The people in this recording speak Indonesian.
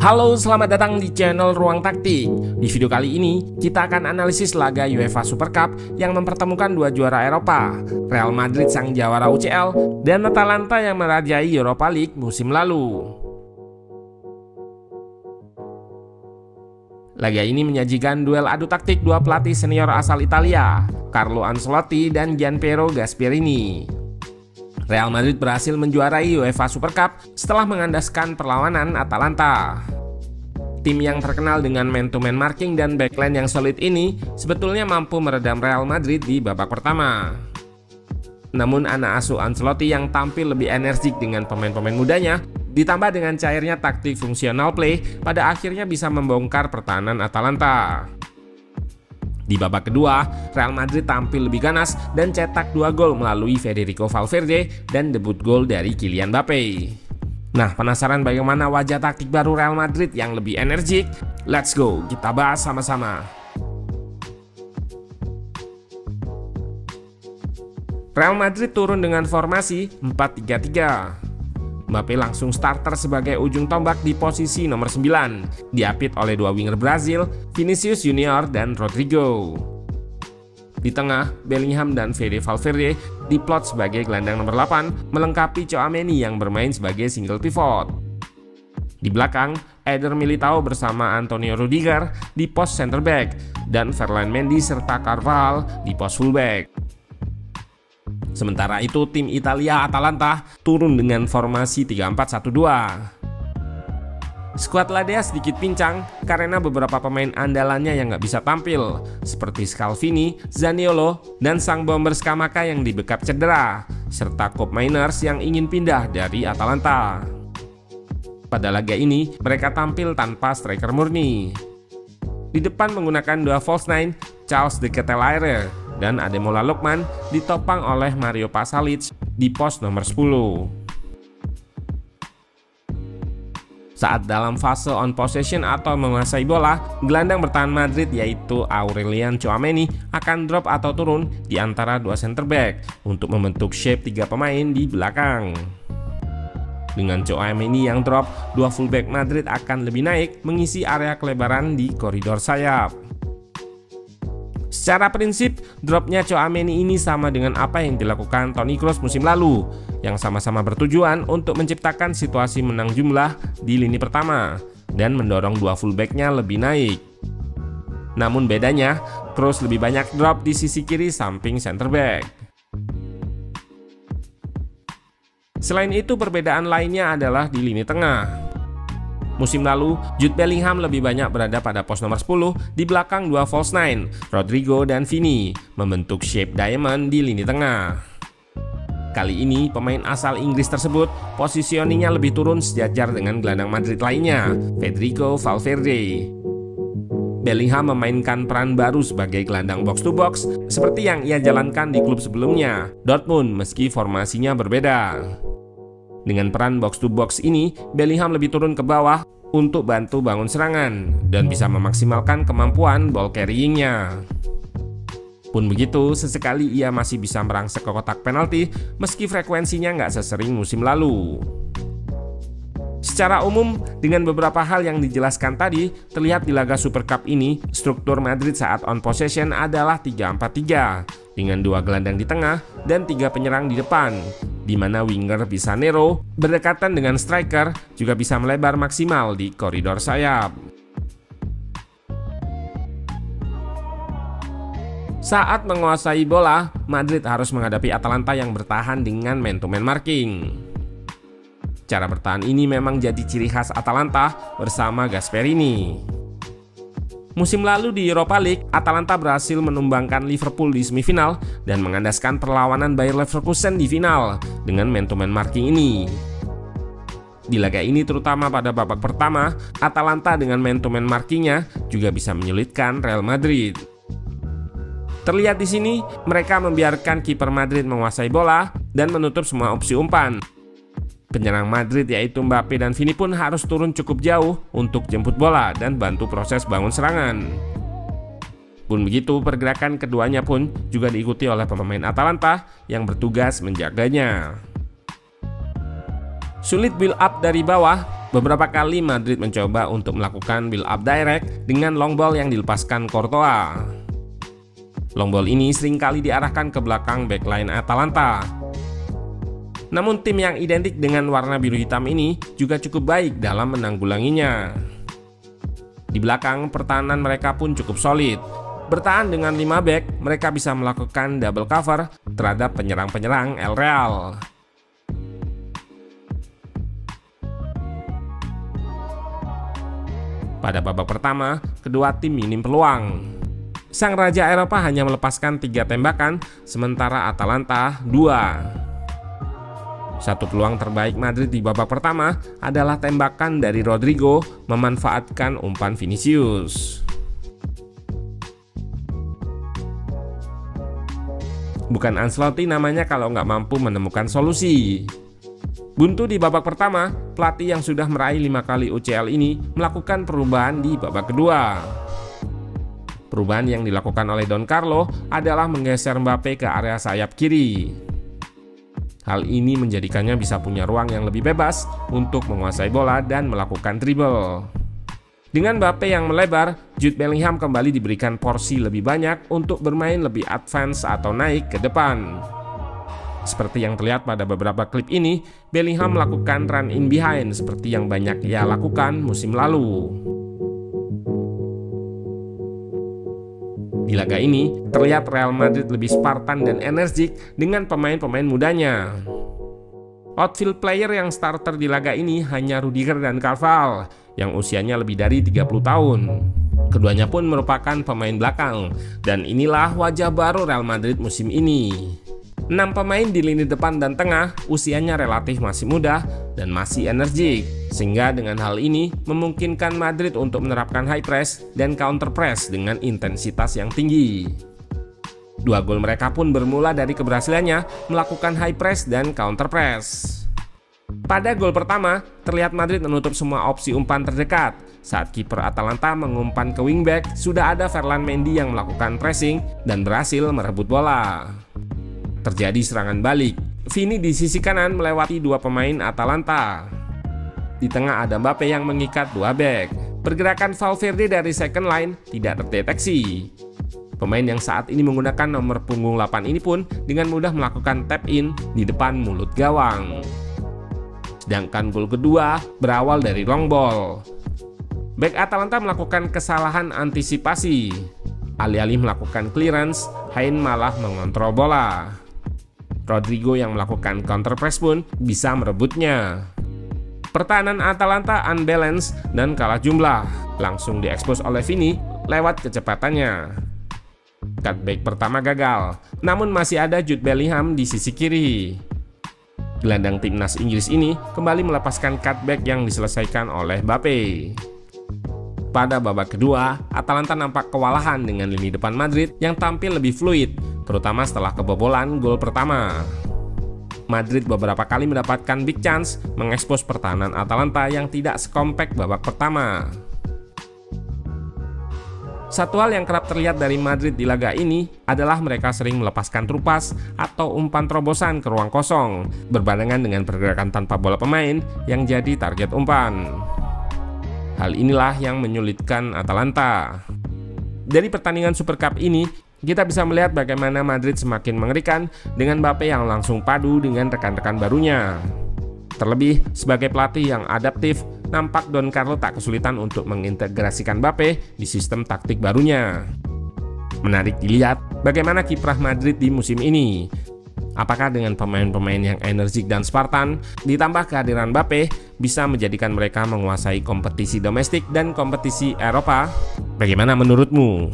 Halo, selamat datang di channel Ruang Taktik. Di video kali ini, kita akan analisis laga UEFA Super Cup yang mempertemukan dua juara Eropa, Real Madrid sang jawara UCL, dan Atalanta yang merajai Europa League musim lalu. Laga ini menyajikan duel adu taktik dua pelatih senior asal Italia, Carlo Ancelotti dan Gianpiero Gasperini. Real Madrid berhasil menjuarai UEFA Super Cup setelah mengandaskan perlawanan Atalanta. Tim yang terkenal dengan man-to-man marking dan backline yang solid ini sebetulnya mampu meredam Real Madrid di babak pertama. Namun anak asuh Ancelotti yang tampil lebih energik dengan pemain-pemain mudanya, ditambah dengan cairnya taktik fungsional play, pada akhirnya bisa membongkar pertahanan Atalanta. Di babak kedua, Real Madrid tampil lebih ganas dan cetak 2 gol melalui Federico Valverde dan debut gol dari Kylian Mbappe. Nah, penasaran bagaimana wajah taktik baru Real Madrid yang lebih energik? Let's go, kita bahas sama-sama. Real Madrid turun dengan formasi 4-3-3. Mbappe langsung starter sebagai ujung tombak di posisi nomor 9, diapit oleh dua winger Brazil, Vinicius Junior dan Rodrigo. Di tengah, Bellingham dan Fede Valverde diplot sebagai gelandang nomor 8, melengkapi Tchouaméni yang bermain sebagai single pivot. Di belakang, Eder Militao bersama Antonio Rudiger di pos center back, dan Ferland Mendy serta Carvajal di pos fullback. Sementara itu, tim Italia Atalanta turun dengan formasi 3-4-1-2. Skuad Ladea sedikit pincang karena beberapa pemain andalannya yang nggak bisa tampil, seperti Scalvini, Zaniolo, dan sang bomber Scamacca yang dibekap cedera, serta Koop Mainers yang ingin pindah dari Atalanta. Pada laga ini, mereka tampil tanpa striker murni. Di depan menggunakan dua false nine, Charles de Ketelaere dan Ademola Lookman ditopang oleh Mario Pasalic di pos nomor 10. Saat dalam fase on possession atau menguasai bola, gelandang bertahan Madrid yaitu Aurelian Tchouaméni akan drop atau turun di antara dua center back untuk membentuk shape 3 pemain di belakang. Dengan Tchouaméni yang drop, dua fullback Madrid akan lebih naik mengisi area kelebaran di koridor sayap. Secara prinsip, dropnya Tchouaméni ini sama dengan apa yang dilakukan Toni Kroos musim lalu, yang sama-sama bertujuan untuk menciptakan situasi menang jumlah di lini pertama dan mendorong dua fullbacknya lebih naik. Namun bedanya, Kroos lebih banyak drop di sisi kiri samping center back. Selain itu, perbedaan lainnya adalah di lini tengah. Musim lalu, Jude Bellingham lebih banyak berada pada pos nomor 10 di belakang dua false nine, Rodrigo dan Vini, membentuk shape diamond di lini tengah. Kali ini, pemain asal Inggris tersebut positioningnya lebih turun sejajar dengan gelandang Madrid lainnya, Federico Valverde. Bellingham memainkan peran baru sebagai gelandang box-to-box seperti yang ia jalankan di klub sebelumnya, Dortmund, meski formasinya berbeda. Dengan peran box-to-box ini, Bellingham lebih turun ke bawah untuk bantu bangun serangan dan bisa memaksimalkan kemampuan ball carrying-nya. Pun begitu, sesekali ia masih bisa merangsek ke kotak penalti meski frekuensinya nggak sesering musim lalu. Secara umum, dengan beberapa hal yang dijelaskan tadi, terlihat di laga Super Cup ini, struktur Madrid saat on possession adalah 3-4-3, dengan dua gelandang di tengah dan 3 penyerang di depan, di mana winger bisa narrow, berdekatan dengan striker, juga bisa melebar maksimal di koridor sayap. Saat menguasai bola, Madrid harus menghadapi Atalanta yang bertahan dengan man-to-man marking. Cara bertahan ini memang jadi ciri khas Atalanta bersama Gasperini. Musim lalu di Europa League, Atalanta berhasil menumbangkan Liverpool di semifinal dan mengandaskan perlawanan Bayer Leverkusen di final dengan man-to-man marking ini. Di laga ini terutama pada babak pertama, Atalanta dengan man-to-man markingnya juga bisa menyulitkan Real Madrid. Terlihat di sini, mereka membiarkan kiper Madrid menguasai bola dan menutup semua opsi umpan. Penyerang Madrid yaitu Mbappe dan Vini pun harus turun cukup jauh untuk jemput bola dan bantu proses bangun serangan. Pun begitu, pergerakan keduanya pun juga diikuti oleh pemain Atalanta yang bertugas menjaganya. Sulit build up dari bawah, Beberapa kali Madrid mencoba untuk melakukan build up direct dengan long ball yang dilepaskan Courtois. Long ball ini seringkali diarahkan ke belakang backline Atalanta. Namun tim yang identik dengan warna biru hitam ini juga cukup baik dalam menanggulanginya. Di belakang, pertahanan mereka pun cukup solid. Bertahan dengan 5 back, mereka bisa melakukan double cover terhadap penyerang-penyerang El Real. Pada babak pertama, kedua tim minim peluang. Sang Raja Eropa hanya melepaskan 3 tembakan, sementara Atalanta 2. Satu peluang terbaik Madrid di babak pertama adalah tembakan dari Rodrigo memanfaatkan umpan Vinicius. Bukan Ancelotti namanya kalau nggak mampu menemukan solusi. Buntu di babak pertama, pelatih yang sudah meraih 5 kali UCL ini melakukan perubahan di babak kedua. Perubahan yang dilakukan oleh Don Carlo adalah menggeser Mbappe ke area sayap kiri. Hal ini menjadikannya bisa punya ruang yang lebih bebas untuk menguasai bola dan melakukan dribble. Dengan Mbappe yang melebar, Jude Bellingham kembali diberikan porsi lebih banyak untuk bermain lebih advance atau naik ke depan. Seperti yang terlihat pada beberapa klip ini, Bellingham melakukan run in behind seperti yang banyak ia lakukan musim lalu. Di laga ini, terlihat Real Madrid lebih Spartan dan energik dengan pemain-pemain mudanya. Outfield player yang starter di laga ini hanya Rudiger dan Carvajal, yang usianya lebih dari 30 tahun. Keduanya pun merupakan pemain belakang, dan inilah wajah baru Real Madrid musim ini. 6 pemain di lini depan dan tengah usianya relatif masih muda dan masih energik, sehingga dengan hal ini memungkinkan Madrid untuk menerapkan high press dan counter press dengan intensitas yang tinggi. 2 gol mereka pun bermula dari keberhasilannya melakukan high press dan counter press. Pada gol pertama, terlihat Madrid menutup semua opsi umpan terdekat. Saat kiper Atalanta mengumpan ke wingback, sudah ada Ferland Mendy yang melakukan pressing dan berhasil merebut bola. Terjadi serangan balik. Vini di sisi kanan melewati 2 pemain Atalanta. Di tengah ada Mbappe yang mengikat 2 back. Pergerakan Valverde dari second line tidak terdeteksi. Pemain yang saat ini menggunakan nomor punggung 8 ini pun dengan mudah melakukan tap in di depan mulut gawang. Sedangkan gol kedua berawal dari long ball. Back Atalanta melakukan kesalahan antisipasi. Alih-alih melakukan clearance, Hein malah mengontrol bola. Rodrigo yang melakukan counter press pun bisa merebutnya. Pertahanan Atalanta unbalanced dan kalah jumlah, langsung diekspos oleh Vini lewat kecepatannya. Cutback pertama gagal, namun masih ada Jude Bellingham di sisi kiri. Gelandang timnas Inggris ini kembali melepaskan cutback yang diselesaikan oleh Mbappe. Pada babak kedua, Atalanta nampak kewalahan dengan lini depan Madrid yang tampil lebih fluid, terutama setelah kebobolan gol pertama. Madrid beberapa kali mendapatkan big chance mengekspos pertahanan Atalanta yang tidak sekompak babak pertama. Satu hal yang kerap terlihat dari Madrid di laga ini adalah mereka sering melepaskan trupas atau umpan terobosan ke ruang kosong, berbarengan dengan pergerakan tanpa bola pemain yang jadi target umpan. Hal inilah yang menyulitkan Atalanta. Dari pertandingan Super Cup ini, kita bisa melihat bagaimana Madrid semakin mengerikan dengan Mbappe yang langsung padu dengan rekan-rekan barunya. Terlebih, sebagai pelatih yang adaptif, nampak Don Carlo tak kesulitan untuk mengintegrasikan Mbappe di sistem taktik barunya. Menarik dilihat bagaimana kiprah Madrid di musim ini. Apakah dengan pemain-pemain yang energik dan Spartan, ditambah kehadiran Mbappe, bisa menjadikan mereka menguasai kompetisi domestik dan kompetisi Eropa? Bagaimana menurutmu?